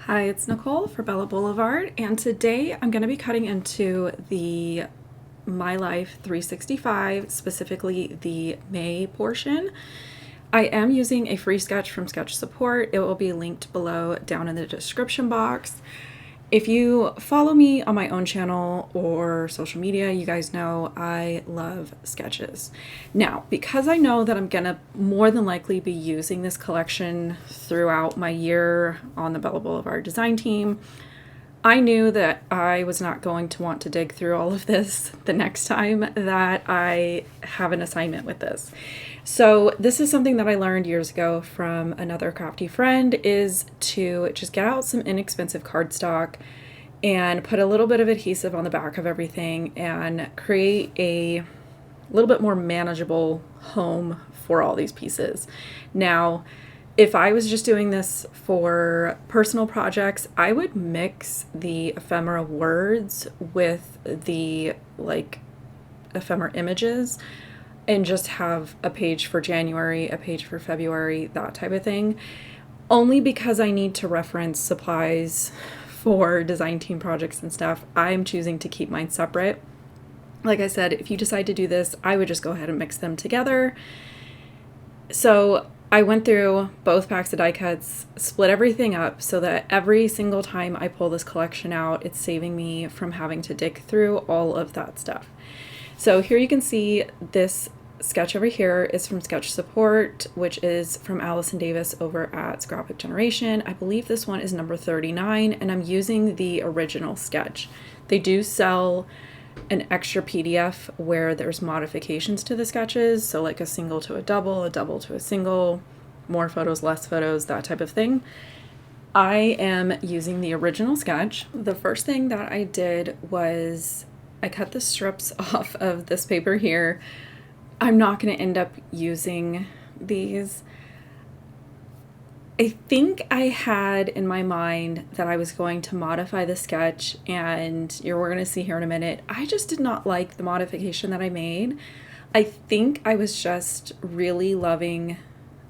Hi, it's Nicole for Bella Blvd, and today I'm going to be cutting into the My Life 365, specifically the May portion. I am using a free sketch from Sketch Support. It will be linked below down in the description box. If you follow me on my own channel or social media, you guys know I love sketches. Now, because I know that I'm gonna more than likely be using this collection throughout my year on the Bella Blvd design team, I knew that I was not going to want to dig through all of this the next time that I have an assignment with this. So this is something that I learned years ago from another crafty friend, is to just get out some inexpensive cardstock and put a little bit of adhesive on the back of everything and create a little bit more manageable home for all these pieces. Now, if I was just doing this for personal projects, I would mix the ephemera words with the ephemera images and just have a page for January, a page for February, that type of thing. Only because I need to reference supplies for design team projects and stuff, I'm choosing to keep mine separate. Like I said, if you decide to do this, I would just go ahead and mix them together. So I went through both packs of die cuts, split everything up so that every single time I pull this collection out, it's saving me from having to dig through all of that stuff. So here you can see this sketch over here is from Sketch Support, which is from Allison Davis over at Scrapbook Generation. I believe this one is number 39, and I'm using the original sketch. They do sell an extra PDF where there's modifications to the sketches, so like a single to a double to a single, more photos, less photos, that type of thing. I am using the original sketch. The first thing that I did was I cut the strips off of this paper here. I'm not going to end up using these. I think I had in my mind that I was going to modify the sketch, and we're going to see here in a minute. I just did not like the modification that I made. I think I was just really loving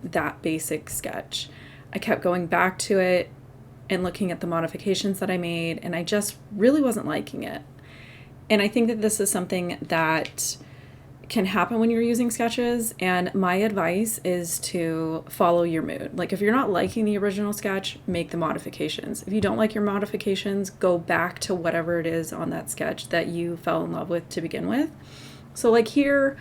that basic sketch. I kept going back to it and looking at the modifications that I made, and I just really wasn't liking it. And I think that this is something that can happen when you're using sketches, and my advice is to follow your mood. Like, if you're not liking the original sketch, make the modifications. If you don't like your modifications, go back to whatever it is on that sketch that you fell in love with to begin with. So like here,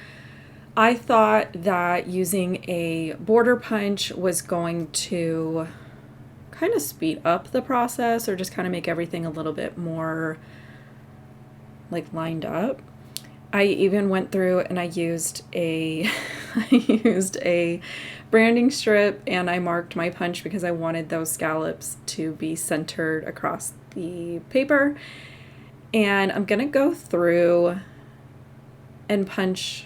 I thought that using a border punch was going to kind of speed up the process, or just kind of make everything a little bit more like lined up. I even went through and I used a branding strip, and I marked my punch because I wanted those scallops to be centered across the paper. And I'm gonna go through and punch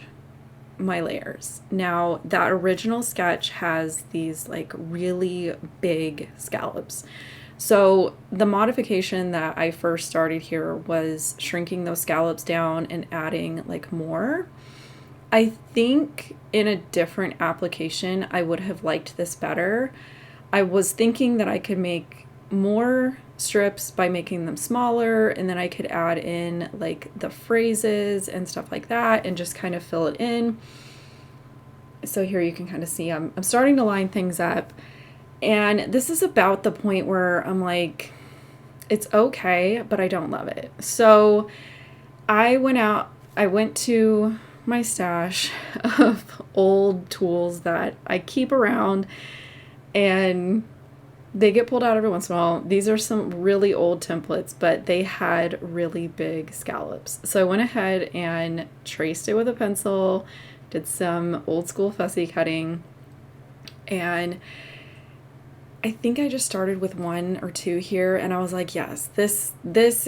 my layers. Now, that original sketch has these like really big scallops. So the modification that I first started here was shrinking those scallops down and adding like more. I think in a different application, I would have liked this better. I was thinking that I could make more strips by making them smaller, and then I could add in like the phrases and stuff like that and just kind of fill it in. So here you can kind of see I'm starting to line things up. And this is about the point where I'm like, it's okay, but I don't love it. So I went to my stash of old tools that I keep around, and they get pulled out every once in a while. These are some really old templates, but they had really big scallops. So I went ahead and traced it with a pencil, did some old school fussy cutting, and I think I just started with 1 or 2 here, and I was like, yes, this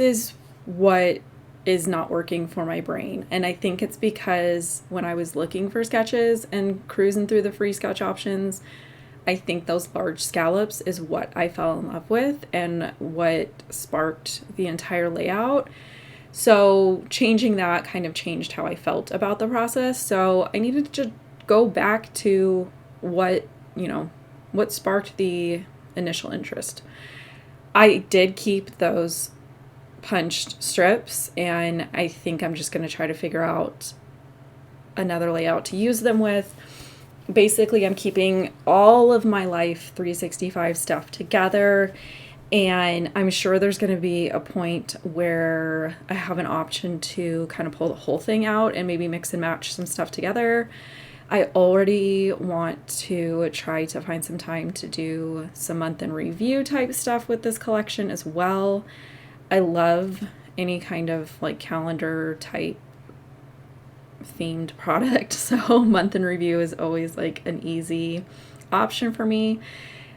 is what is not working for my brain. And I think it's because when I was looking for sketches and cruising through the free sketch options, I think those large scallops is what I fell in love with and what sparked the entire layout. So changing that kind of changed how I felt about the process. So I needed to go back to what sparked the initial interest. I did keep those punched strips, and I think I'm just going to try to figure out another layout to use them with. Basically, I'm keeping all of my Life 365 stuff together, and I'm sure there's going to be a point where I have an option to kind of pull the whole thing out and maybe mix and match some stuff together. I already want to try to find some time to do some month in review type stuff with this collection as well. I love any kind of like calendar type themed product, so month in review is always like an easy option for me.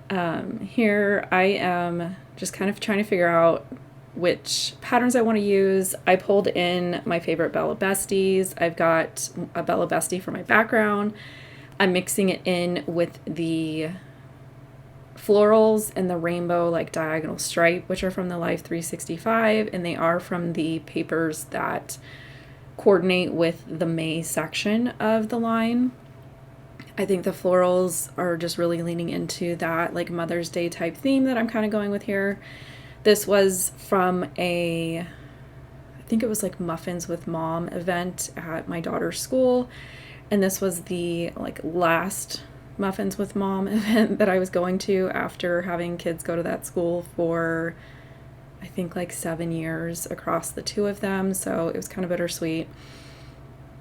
Here I am just kind of trying to figure out which patterns I want to use. I pulled in my favorite Bella Besties. I've got a Bella Bestie for my background. I'm mixing it in with the florals and the rainbow like diagonal stripe, which are from the Life 365, and they are from the papers that coordinate with the May section of the line. I think the florals are just really leaning into that like Mother's Day type theme that I'm kind of going with here. This was from I think it was like Muffins with Mom event at my daughter's school, and this was the like last Muffins with Mom event that I was going to after having kids go to that school for I think like 7 years across the two of them, so it was kind of bittersweet.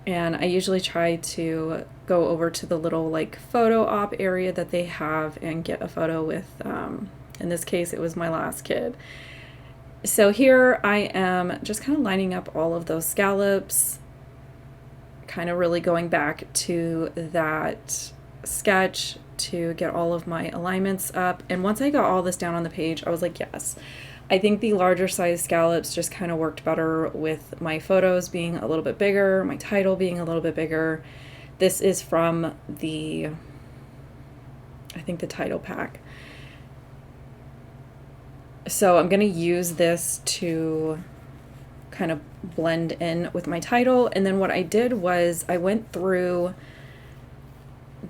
And I usually try to go over to the little like photo op area that they have and get a photo with, in this case, it was my last kid. So here I am just kind of lining up all of those scallops, kind of really going back to that sketch to get all of my alignments up. And once I got all this down on the page, I was like, yes, I think the larger size scallops just kind of worked better with my photos being a little bit bigger, my title being a little bit bigger. This is from the, I think the title pack. So I'm going to use this to kind of blend in with my title. And then what I did was I went through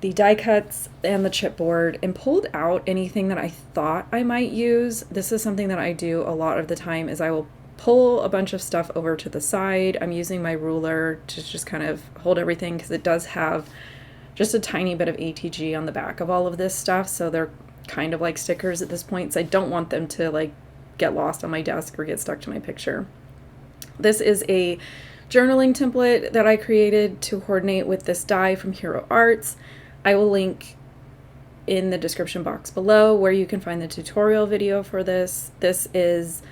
the die cuts and the chipboard and pulled out anything that I thought I might use. This is something that I do a lot of the time is I will pull a bunch of stuff over to the side. I'm using my ruler to just kind of hold everything because it does have just a tiny bit of ATG on the back of all of this stuff. So they're kind of like stickers at this point. So I don't want them to like get lost on my desk or get stuck to my picture. This is a journaling template that I created to coordinate with this die from Hero Arts. I will link in the description box below where you can find the tutorial video for this. This is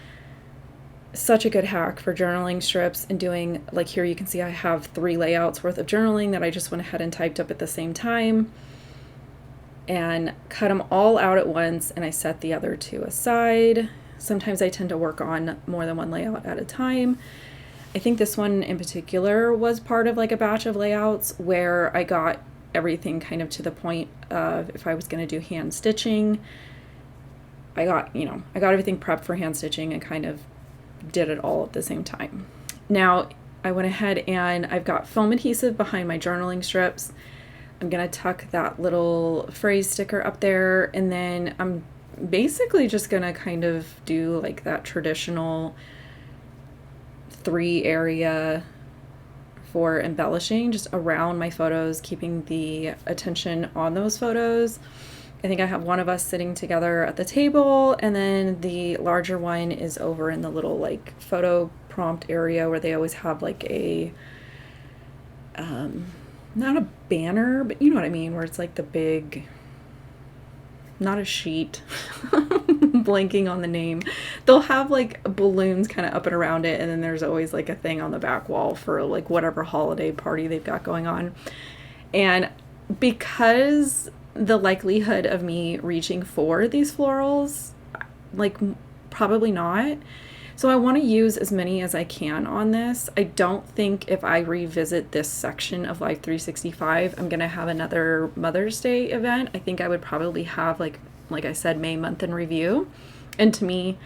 such a good hack for journaling strips and doing, like here you can see I have 3 layouts worth of journaling that I just went ahead and typed up at the same time and cut them all out at once, and I set the other 2 aside. Sometimes I tend to work on more than one layout at a time. I think this one in particular was part of like a batch of layouts where I got everything kind of to the point of if I was going to do hand stitching, I got everything prepped for hand stitching and kind of did it all at the same time. Now I went ahead and I've got foam adhesive behind my journaling strips. I'm going to tuck that little phrase sticker up there, and then I'm basically just going to kind of do like that traditional 3 area for embellishing just around my photos, keeping the attention on those photos. I think I have one of us sitting together at the table, and then the larger one is over in the little like photo prompt area where they always have like a not a banner, but you know what I mean, where it's like the big, not a sheet, blanking on the name. They'll have like balloons kind of up and around it, and then there's always like a thing on the back wall for like whatever holiday party they've got going on. And because the likelihood of me reaching for these florals, like probably not. So I want to use as many as I can on this. I don't think if I revisit this section of Life 365, I'm going to have another Mother's Day event. I think I would probably have like I said, May month in review. And to me,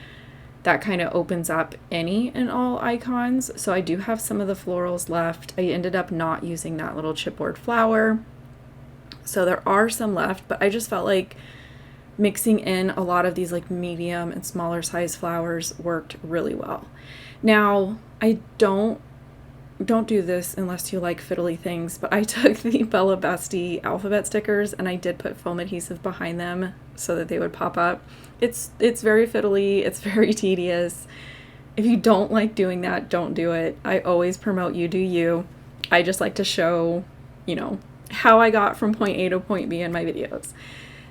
that kind of opens up any and all icons. So I do have some of the florals left. I ended up not using that little chipboard flower. So there are some left, but I just felt like mixing in a lot of these like medium and smaller size flowers worked really well. Now, I don't do this unless you like fiddly things, but I took the Bella Bestie alphabet stickers and I did put foam adhesive behind them so that they would pop up. It's very fiddly, it's very tedious. If you don't like doing that, don't do it. I always promote you do you. I just like to show, you know, how I got from point A to point B in my videos.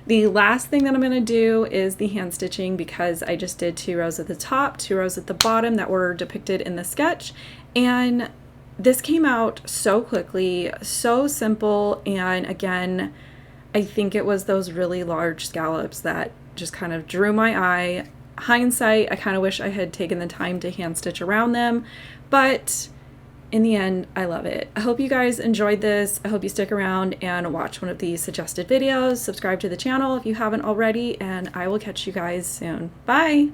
The last thing that I'm going to do is the hand stitching, because I just did 2 rows at the top, 2 rows at the bottom that were depicted in the sketch, and this came out so quickly, so simple, and again, I think it was those really large scallops that just kind of drew my eye. Hindsight, I kind of wish I had taken the time to hand stitch around them, but in the end, I love it. I hope you guys enjoyed this. I hope you stick around and watch one of these suggested videos. Subscribe to the channel if you haven't already, and I will catch you guys soon. Bye!